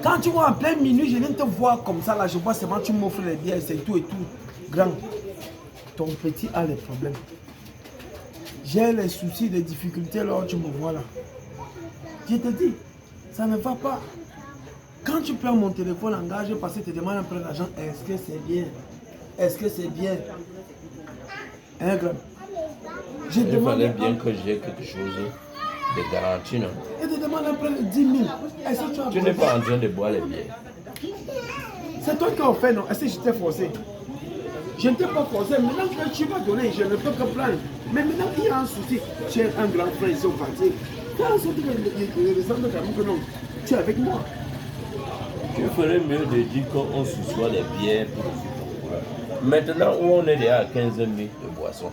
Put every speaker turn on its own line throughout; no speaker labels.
Quand tu vois en plein minuit, je viens te voir comme ça, là, je vois seulement tu m'offres les bières, c'est tout et tout. Grand, ton petit a les problèmes. J'ai les soucis, les difficultés, là, tu me vois là. Je te dis, ça ne va pas. Quand tu prends mon téléphone engagé parce que tu te demandes un peu d'argent, est-ce que c'est bien? Est-ce que c'est bien? Hein, grand? Je
Il
demande
fallait bien que j'ai quelque chose de garanti, non?
Et te demande un peu de 10 000. Est-ce que tu as
Tu n'es pas en train de boire les bières.
C'est toi qui as fait, non? Est-ce que je t'ai forcé? Je ne t'ai pas forcé. Maintenant que tu vas donner, je ne peux que prendre. Mais maintenant qu'il y a un souci, tu es un grand frère ici au quartier. Tu as un souci de descendre que non. Tu es avec moi.
Tu ferais mieux de dire qu'on se soit les bières pour le futur. Maintenant où on est déjà à 15 000 de boissons,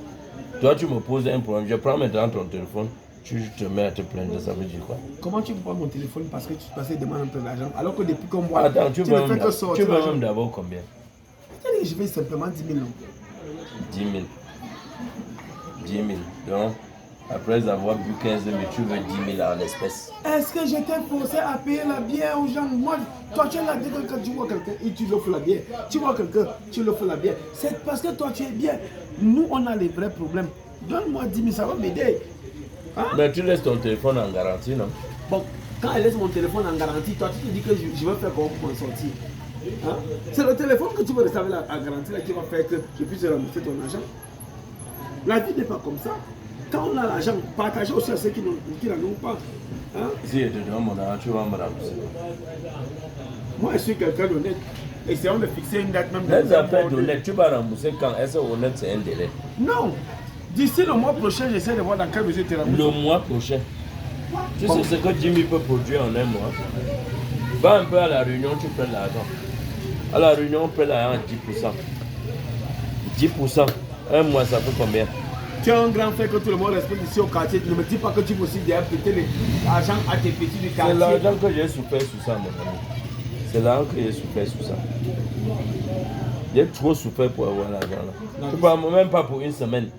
toi tu me poses un problème, je prends maintenant ton téléphone, tu te mets à te plaindre, ça veut dire quoi?
Comment tu prends mon téléphone parce que tu demandes un peu d'argent alors que depuis qu'on voit,
Attends, tu veux
ne fais que sortir.
tu veux même d'abord combien?
Je vais simplement 10 000 non.
10 000. 10 000. Donc, après avoir bu 15 000, tu veux 10 000 en espèces.
Est-ce que j'étais forcé à payer la bière aux gens? Moi, toi tu es là, quand tu vois quelqu'un et tu lui offres la bière. Tu vois quelqu'un, tu lui offres la bière. C'est parce que toi tu es bien. Nous, on a les vrais problèmes. Donne-moi 10 000, ça va m'aider. Hein?
Mais tu laisses ton téléphone en garantie, non?
Bon, quand elle laisse mon téléphone en garantie, toi tu te dis que je vais faire comment pour m'en sortir. Hein? C'est le téléphone que tu vas rester avec la garantie là, qui va faire que je puisse rembourser ton argent. La vie n'est pas comme ça. Quand on a l'argent, partagez aussi à ceux qui n'en ont pas. Hein?
Si je te donne mon argent, tu vas me rembourser.
Moi, je suis quelqu'un d'honnête. Essayons de fixer une date même.
Les affaires d'honnête, tu vas rembourser quand? Est-ce que honnête c'est un délai?
Non. D'ici le mois prochain, j'essaie de voir dans quel mesure tu es remboursé.
Le mois prochain. Tu sais ce que Jimmy peut produire en un mois. Va un peu à la réunion, tu prends l'argent. À la réunion, on prend l'argent à 10%. 10%. Un mois, ça fait combien?
Tu es un grand frère que tout le monde respecte ici au quartier. Ne me dis pas que tu veux aussi déjà prêter l'argent à tes petits du quartier.
C'est l'argent que j'ai souffert sur ça, mon ami. C'est l'argent que j'ai souffert sur ça. J'ai trop souffert pour avoir l'argent là. Je ne parle même pas pour une semaine.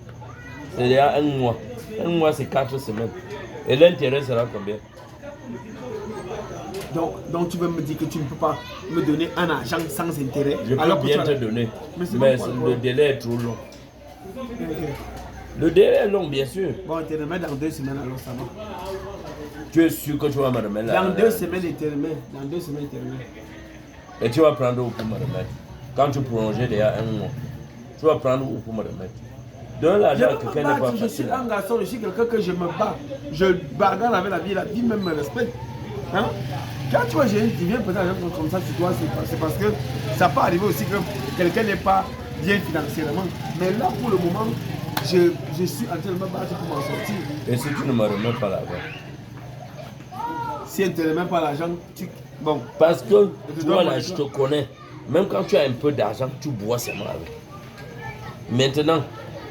C'est déjà un mois. Un mois, c'est 4 semaines. Et l'intérêt sera combien?
Donc tu veux me dire que tu ne peux pas me donner un argent sans intérêt?
Je peux
alors
bien te donner. Mais le délai est trop long.
Okay.
Le délai est long, bien sûr.
Bon, tu te remets dans 2 semaines alors ça va.
Tu es sûr que tu vas me remettre là?
Dans 2 semaines, il te remet. Dans 2 semaines, il te remet.
Et tu vas prendre où pour me remettre? Quand tu prolonges déjà un mois, tu vas prendre où pour me remettre? Donne l'argent à quelqu'un n'est pas facile.
Je suis un garçon, je suis quelqu'un que je me bats. Je bagarre avec la vie même me respecte. Hein? Quand tu vois, je viens peut-être comme ça sur toi, c'est parce que ça peut arriver aussi que quelqu'un n'est pas bien financièrement. Mais là, pour le moment, je suis en train de me battre pour m'en sortir.
Et si tu ne me remets pas l'argent?
Si elle ne te remet pas l'argent, bon.
Parce que toi là, je te connais. Même quand tu as un peu d'argent, tu bois seulement avec. Maintenant,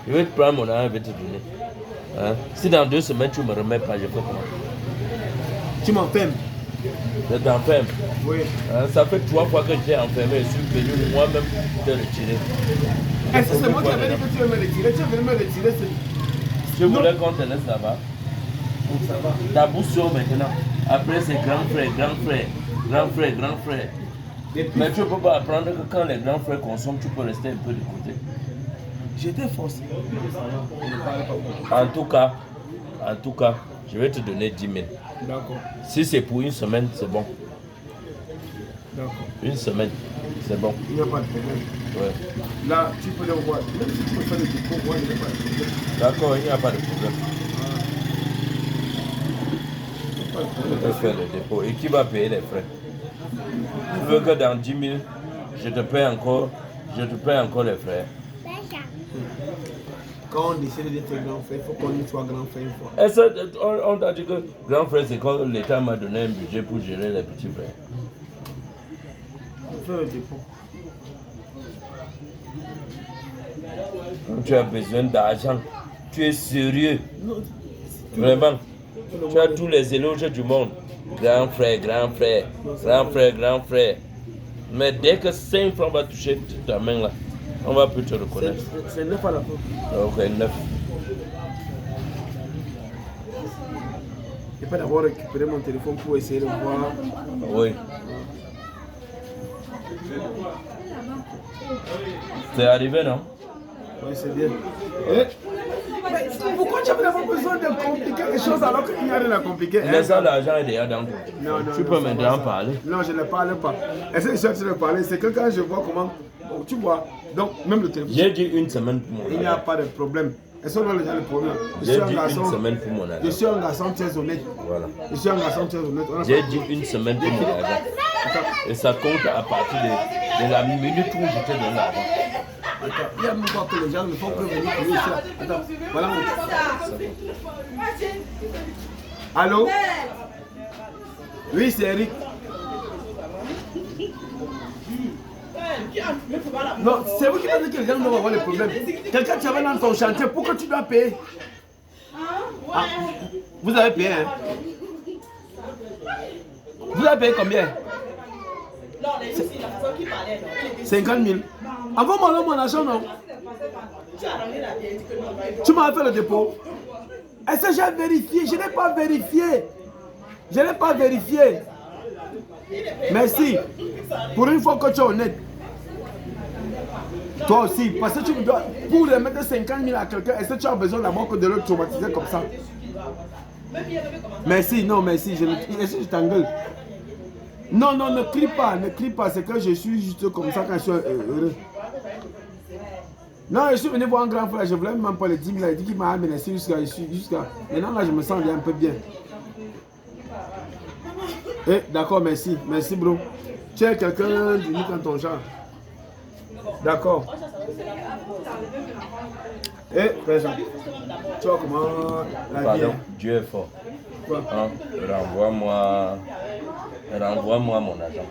je vais te prendre mon argent, je vais te donner. Hein? Si dans 2 semaines tu ne me remets pas, je fais comment?
Tu m'enfermes.
Je t'enferme.
Oui.
Hein? Ça fait 3 fois que j'ai enfermé, je suis venu moi-même te retirer.
Est-ce que c'est moi qui avais dit que tu veux me retirer? Tu es venu me retirer.
Tu voulais qu'on te laisse là-bas?
Ça va.
Ta bouche sort maintenant. Après c'est grand frère, grand frère, grand frère, grand frère. Mais tu ne peux pas apprendre que quand les grands frères consomment, tu peux rester un peu de côté.
J'étais forcé.
En tout cas, je vais te donner 10 000.
D'accord.
Si c'est pour une semaine, c'est bon.
D'accord.
Une semaine, c'est bon.
Il n'y a pas de problème.
Ouais.
Là, tu peux le voir. Même si tu peux faire le dépôt, moi, il n'y a pas de problème.
D'accord, il n'y a pas de problème. Je peux faire le dépôt. Et qui va payer les frais? Tu veux que dans 10 000, je te paye encore les frais?
Quand on décide d'être grand frère, il faut qu'on soit grand frère une fois.
Est-ce qu'on t'a dit que grand frère, c'est quand l'État m'a donné un budget pour gérer les petits frères?
On fait le dépôt.
Quand tu as besoin d'argent, tu es sérieux.
Non,
Vraiment. Tu as tous les éloges du monde. Grand frère, grand frère, grand frère, grand frère. Mais dès que 5 francs va toucher ta main là, on va plus te reconnaître.
c'est 9 à la fin.
Ok, 9.
Je peux d'abord récupérer mon téléphone pour essayer de voir.
Oui. C'est arrivé, non?
Oui, c'est bien. Mais pourquoi tu avais besoin de compliquer les choses alors qu'il n'y a rien à compliquer?
Laisse l'argent est déjà dans toi.
Non,
tu peux maintenant parler.
Non, je ne parle pas. Est-ce que je cherche de parler? C'est que quand je vois comment. Oh, tu vois, donc même le téléphone.
J'ai dit une semaine pour mon
Il n'y a pas de problème. Est-ce qu'on a déjà le problème?
J'ai dit une semaine pour mon argent.
Je suis un garçon très honnête.
Voilà.
Je suis un garçon très honnête.
J'ai dit une semaine pour mon argent. Et ça compte à partir de la minute où je te donne l'argent.
Attends, il y a même pas que les gens ne font que venir pour ici. Attends, voilà. Allô? Oui, c'est Eric. Non, c'est vous qui m'avez dit que les gens doivent avoir les problèmes. Quelqu'un qui avait dans ton chantier, pourquoi tu dois payer? Ah, vous avez payé, hein? Vous avez payé combien?
Non, les filles, la personne qui parlait, non.
50 000. Envoie-moi mon argent, non?
Tu as ramené la vieille, que non.
Tu m'as fait le dépôt. Est-ce que j'ai vérifié? Je n'ai pas vérifié. Je n'ai pas vérifié. Merci. Pour une fois que tu es honnête. Toi aussi, parce que tu dois, pour remettre 50 000 à quelqu'un, est-ce que tu as besoin d'abord que de le traumatiser comme ça? Merci, non, merci. Est-ce que je t'engueule? Non, non, ne crie pas, c'est que je suis juste comme ça quand je suis heureux. Non, je suis venu voir un grand frère, je voulais même pas le 10 000, il dit qu'il m'a menacé jusqu'à... Maintenant là, je me sens un peu bien. Eh, d'accord, merci, merci bro. Tu es quelqu'un d'unique dans ton genre. D'accord. Eh, présent. Tu vois comment la vie
Pardon,
est.
Dieu est fort.
Quoi?
Hein? Renvoie-moi mon argent.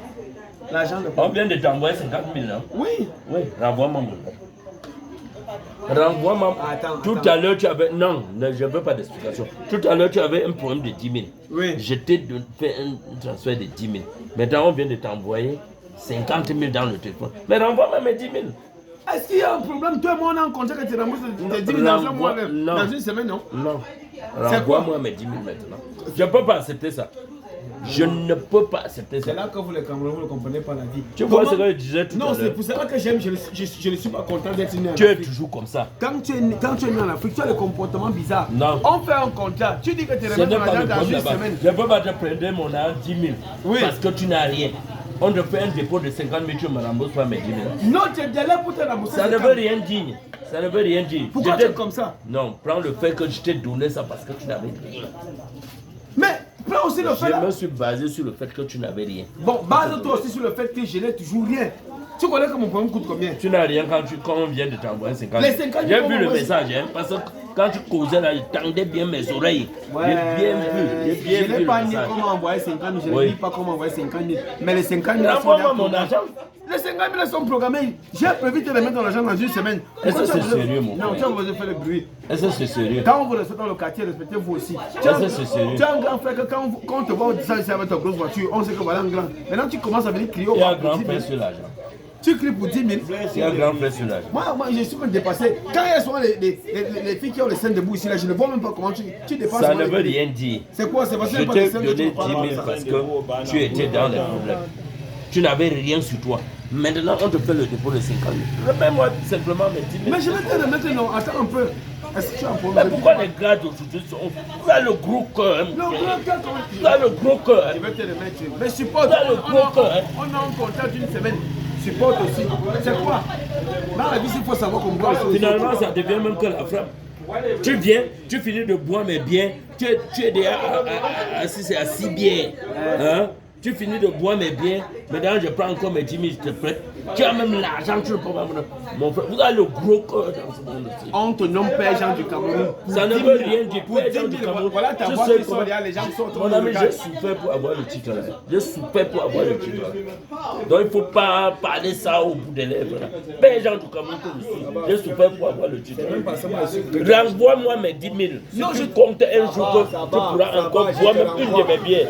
L'argent de
On
quoi?
vient de t'envoyer 50 000, non?
Oui.
Oui, renvoie-moi mon argent. Renvoie-moi.
Attends,
Tout
attends.
à l'heure, tu avais. Non, je ne veux pas d'explication. Tout à l'heure, tu avais un problème de 10 000.
Oui.
Je t'ai fait un transfert de 10 000. Maintenant, on vient de t'envoyer 50 000 dans le téléphone. Mais renvoie-moi mes 10 000.
Est-ce qu'il y a un problème? Toi et moi, on a un contrat que tu rembourses tes 10 000 dans un mois,
Non.
dans une semaine, non?
Non.
C'est quoi?
Renvoie-moi mes 10 000 maintenant. Je ne peux pas accepter ça. Je ne peux pas accepter
C'est
ça.
là que vous les Camerounais, vous ne comprenez pas la vie.
Tu vois
Comment-
ce que je disais tout
Non,
à
c'est
l'heure.
pour cela que j'aime, je ne suis pas content d'être né en
Tu es
Afrique.
toujours comme ça.
Quand tu es né en Afrique, tu as le comportement bizarre.
Non.
On fait un contrat, tu dis que tu
Ce
remets
n'est
ton
pas
argent
le
dans
problème
une
là-bas.
semaine.
Je ne peux pas te prendre mon argent 10 000
Oui.
parce que tu n'as rien. On te fait un dépôt de 50 000, tu ne me rembourses pas mes 10 000.
Non, tu es là pour te rembourser.
Ça ne veut rien dire. Ça ne veut rien dire.
Pourquoi
Je
tu
t'ai-
es comme ça?
Non, prends le fait que je t'ai donné ça parce que tu n'avais rien.
Mais prends aussi le fait
Je
là.
me suis basé sur le fait que tu n'avais rien.
Bon, base-toi aussi sur le fait que je n'ai toujours rien. Tu connais que mon problème coûte combien?
Tu n'as rien quand on vient de t'envoyer 50 000.
Les 50 000,
J'ai vu
comment
le
on
message, hein, parce que quand tu causais là, je tendais bien mes oreilles. J'ai bien vu, j'ai
Je
bien
n'ai
vu
pas
le
ni
message.
comment envoyer 50 000, je ne
Oui.
dis pas comment envoyer 50 000. Mais les 50 000 sont
Renvoie-moi
déjà
mon
programmés.
argent.
Les 50 000 sont programmés. J'ai prévu de les mettre dans l'argent dans une semaine.
Est-ce que
Pourquoi tu as
c'est
besoin-
sérieux, mon
Non,
frère?
tu as besoin de faire le bruit.
Est-ce que c'est sérieux?
Quand on vous respecte dans le quartier, respectez-vous aussi.
Ça, c'est sérieux.
Tu as un grand frère que quand on te voit descendre ici avec ta grosse voiture, on sait que voilà un grand. Maintenant, tu commences à venir crier au
Il y a un
bar pour
grand
10 000.
frère sur l'argent.
Tu cries pour 10 000.
Il y a un grand frère sur l'argent.
Moi, je suis même dépassé. Quand elles sont les filles qui ont les seins debout ici, là, je ne vois même pas comment tu dépasses.
Ça
moi,
ne
les
veut
filles.
rien dire.
C'est quoi? C'est parce que
Je
pas
t'ai
les seins que tu
donné
me
10
parles
000
comme ça.
parce que tu étais dans les problèmes. Tu n'avais rien sur toi. Maintenant, on te fait le dépôt de 50 000. Remets-moi simplement mes 10 000.
Mais je vais te le mettre, non. Attends un peu. Est-ce que tu as un
Mais
problème?
pourquoi les gars d'aujourd'hui sont. Vous avez le gros cœur. hein,
Non,
Pierre.
grand comment
Vous avez le gros cœur. hein.
Je vais te le mettre. Mais supporte.
Là, le gros cœur, hein.
On a un contrat d'une semaine. Supporte aussi. C'est quoi? Dans la vie, il faut savoir qu'on boit aussi.
Finalement, ça devient même que la frappe. Tu viens, tu finis de boire mes biens, tu es déjà assis bien. Hein? Tu finis de boire mes biens, maintenant je prends encore mes 10 000, je te prête. Tu as même l'argent, tu ne peux pas me donner. Mon frère, vous avez le gros cœur dans ce monde aussi.
On te nomme Père Jean du Cameroun.
Ça ne veut rien dire.
Pour
Père
10
Jean du
000,
Cameroun.
voilà ta
Je
voix
sais
qui sort
comment-
derrière, les gens qui sont autour
Mon
de
ami,
le
j'ai souffert pour avoir le titre. Là. J'ai souffert pour avoir le titre. Là. Donc il ne faut pas parler ça au bout des lèvres. Là. Père Jean du Cameroun, que je suis. J'ai souffert pour avoir le titre. Renvoie-moi mes 10 000. Si
Non,
tu
je-
comptes un jour que tu pourras encore boire même une de mes biens.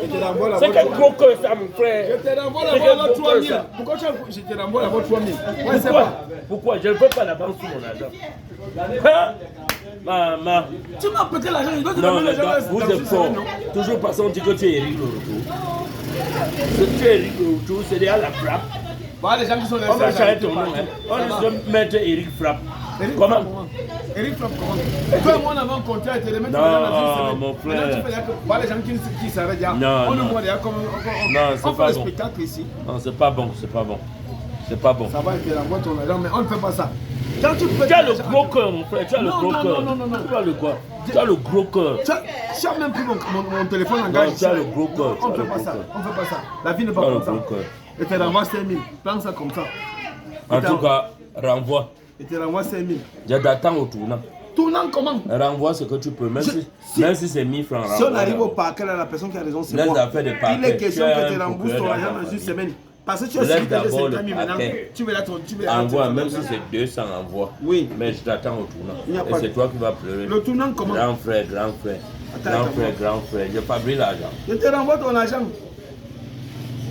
C'est quel gros cœur ça, mon frère.
Je te renvoie
C'est
là-bas
quel gros
3
cœur
000.
ça.
Pourquoi je te renvoie là-bas 3 000? Ouais, c'est
Pourquoi?
pas.
Pourquoi? Je ne veux pas l'avance sur mon argent. Hein? Maman.
Tu m'as prêté l'argent, je dois te
Non,
donner
mais
l'argent
vous
dans
êtes
une
fort.
semaine, non?
Toujours passant, on dit que tu es Eric le retour. Si tu es Eric le retour, c'est déjà la frappe.
Voilà les gens qui sont
On va changer ton nom. On se mettre Eric Frappe. Comment?
Eric Frappe, comment? Toi et moi, on avait un contrat, et te remettre
Non, mon frère.
Voilà les gens qui s'arrêtent.
Non,
on
non.
nous voit déjà comme.
Non,
on
c'est
fait
pas
le
bon.
spectacle ici.
Non, c'est pas bon, c'est pas bon. C'est pas bon.
Ça va être la boîte, on a là, mais on ne fait pas ça. Quand tu
Tu as le gros cœur, mon frère. Tu as le gros cœur.
Non.
Tu as le quoi? Tu as le gros cœur.
Tu as même pris mon téléphone en gage.
Tu as le gros cœur.
On ne fait pas ça. On ne fait pas ça. La vie n'est pas comme ça. Et tu renvoies 5 000. Prends ça comme ça.
En tout cas, renvoie.
Et tu renvoies 5 000.
Je t'attends au tournant.
Tournant comment?
Renvoie ce que tu peux. Même si c'est 1000 francs.
Si on arrive au parquet, là, la personne qui a raison, c'est moi.
Laisse affaire de parquet.
Il est question que tu rembourses ton argent dans une semaine. Parce que tu as suivi tes 50 000 maintenant. Tu veux la
envoie, même si c'est 200, envoie.
Oui.
Mais je t'attends au tournant.
Et
c'est toi qui vas pleurer.
Le tournant comment?
Grand frère. Grand frère. Je fabrique l'argent.
Je te renvoie ton argent.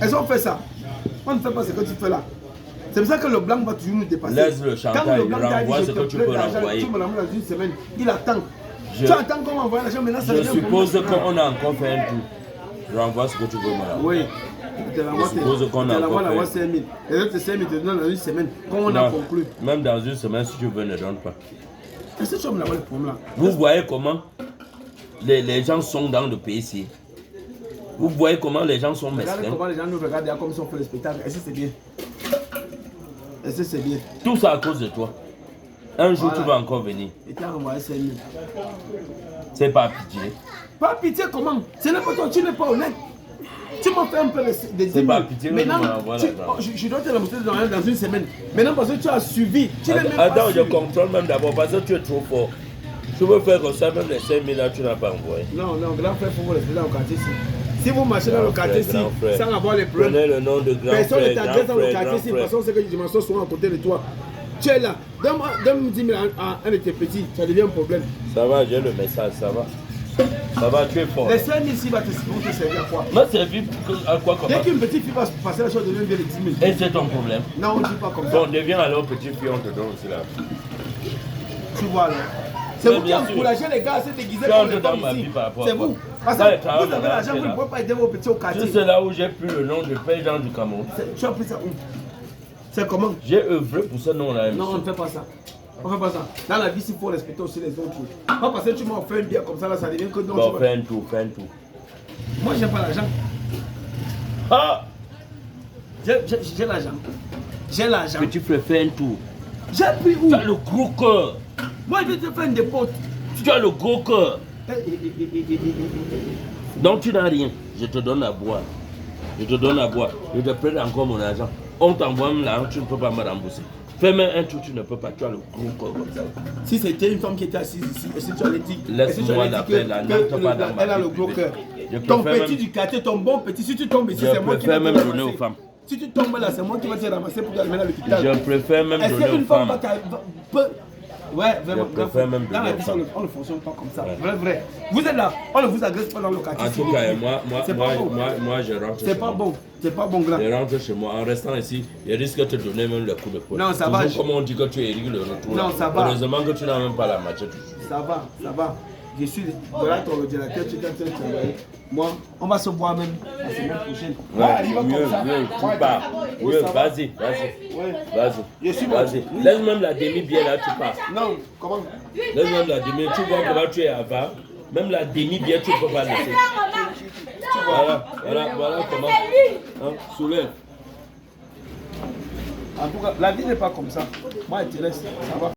Elles ont fait ça. On ne fait pas ce que tu fais là. C'est pour ça que le blanc va toujours nous dépasser.
Laisse le chantage,
quand le blanc
renvoie ce que tu peux renvoyer.
Tu me l'envoies dans une semaine, il attend. Tu attends qu'on m'envoie l'argent, maintenant ça
je
devient
suppose qu'on a encore fait un tour. Renvoie ce que tu veux me renvoyer.
Oui. Je suppose qu'on a encore fait. 5 000. Les autres 5 000 te donnent dans une semaine, comme on a conclu.
Même dans une semaine, si tu veux, ne donne pas.
Est-ce que tu vas me l'envoyer le problème là?
Vous voyez comment les gens sont dans le PC. Vous voyez comment les gens sont mesquins.
Regardez comment les gens nous regardent comme si on fait le spectacle. Est-ce que c'est bien? Est-ce que c'est bien?
Tout ça à cause de toi. Un jour, tu vas encore venir.
Et tu as envoyé 5 000.
C'est pas pitié.
Pas pitié comment? Ce n'est pas toi, tu n'es pas honnête. Tu m'as fait un peu de 10 000.
C'est pas pitié.
Maintenant, je dois te le montrer dans une semaine. Maintenant, parce que tu as suivi. Tu n'es même pas
attends, je
suivi.
contrôle même d'abord parce que tu es trop fort. Tu veux faire comme ça, même les 5 000 là, tu n'as pas envoyé.
Non, grand frère, il faut vous respecter dans le quartier ici. Si vous marchez dans le quartier ici, sans avoir les problèmes,
prenez le nom de grand
personne ne
frère,
t'agresse dans le quartier ici, parce qu'on sait que je m'en sors souvent à côté de toi. Tu es là, donne-moi 10 000 à un de tes petits, ça devient un problème.
Ça va, j'ai le message, ça va. Ça va, tu es fort.
Les 5 000 ici vont te servir à quoi?
M'a servi à quoi comme
Dès
ça?
qu'une petite fille va passer la chose, devient bien les 10 000.
Et c'est ton problème.
Non, on ne dit pas comme ça.
Bon, deviens alors petit fille, on te donne aussi là.
Tu vois là. C'est vous qui encouragez les gars à se déguiser comme les femmes ici. C'est vous. Parce que vous avez l'argent, vous ne pouvez pas aider vos petits au quartier.
C'est là où j'ai pris le nom de paysan du Cameroun.
Tu as pris ça où? C'est comment?
J'ai œuvré pour ce nom-là.
Non, on ne fait pas ça. On ne fait pas ça. Dans la vie, il faut respecter aussi les autres. Pas parce que tu m'as offert un bien comme ça, là, ça devient que non.
Bon, fais un tour.
Moi, j'aime pas l'argent.
Ah!
J'ai l'argent. J'ai l'argent.
Petit frère, fais un tour.
J'ai pris où?
Tu as le gros cœur.
Moi, je vais te faire une dépôt.
Tu as le gros cœur. Donc tu n'as rien. Je te donne à boire. Je te prête encore mon argent. On t'envoie même l'argent, tu ne peux pas me rembourser. Fais-moi un tour, tu ne peux pas. Tu as le gros corps comme ça.
Si c'était une femme qui était assise ici, est-ce que tu allais dire?
Laisse-moi l'appeler là.
Elle a le gros cœur. Ton petit du quartier, ton bon petit, si tu tombes ici, c'est moi qui vais te
même donner aux femmes.
Si tu tombes là, c'est moi qui vais te ramasser pour t'amener à l'hôpital.
Je préfère même donner aux femmes.
Ouais, vraiment.
Je préfère même
dans la vie, on ne fonctionne pas comme ça. Vrai. Vous êtes là, on ne vous agresse pas dans le quartier.
En tout cas, moi, je rentre.
C'est pas bon. C'est pas bon, grand.
Je rentre chez moi. En restant ici, il risque de te donner même le coup de poing.
Non, ça va.
Comme on dit que tu es Eric le retour.
Non, ça va.
Heureusement que tu n'as même pas la machette.
Ça va. Je suis voilà ton ordinateur, tu es en train de travailler. Moi, on va se voir même la semaine prochaine.
Mieux, vas-y. Vas-y. Laisse même la demi-bière là, tu pars.
Non, comment?
Laisse même la demi, tu vois comment tu es avant. Même la demi-bière, tu ne peux pas laisser. Voilà comment. Hein, soulève.
En tout cas, la vie n'est pas comme ça. Moi, je te laisse. Ça va.